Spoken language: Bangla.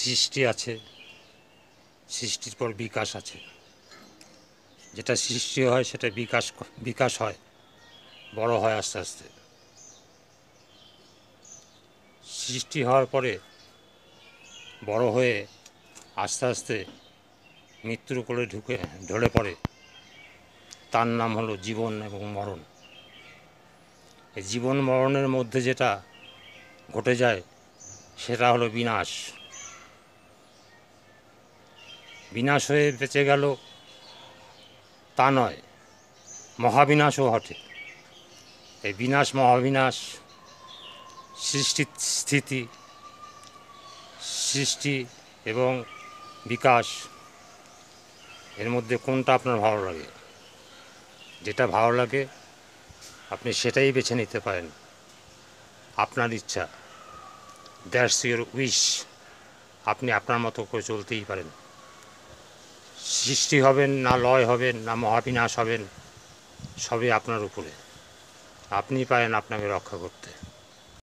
সৃষ্টি আছে, সৃষ্টির পর বিকাশ আছে। যেটা সৃষ্টি হয় সেটা বিকাশ হয়, বড় হয় আস্তে আস্তে। সৃষ্টি হওয়ার পরে বড় হয়ে আস্তে আস্তে মৃত্যুর কোলে ঢলে পড়ে। তার নাম হলো জীবন এবং মরণ। এই জীবন মরণের মধ্যে যেটা ঘটে যায় সেটা হলো বিনাশ। বিনাশ হয়ে বেঁচে গেল তা নয়, মহাবিনাশও ঘটে। এই বিনাশ মহাবিনাশ, সৃষ্টি এবং বিকাশ, এর মধ্যে কোনটা আপনার ভালো লাগে? যেটা ভালো লাগে আপনি সেটাই বেছে নিতে পারেন। আপনার ইচ্ছা, দ্যাটস ইউর উইশ। আপনি আপনার মতো করে চলতেই পারেন। সৃষ্টি হবেন না লয় হবেন না মহাবিনাশ হবেন, সবই আপনার উপরে। আপনি পারেন আপনাকে রক্ষা করতে।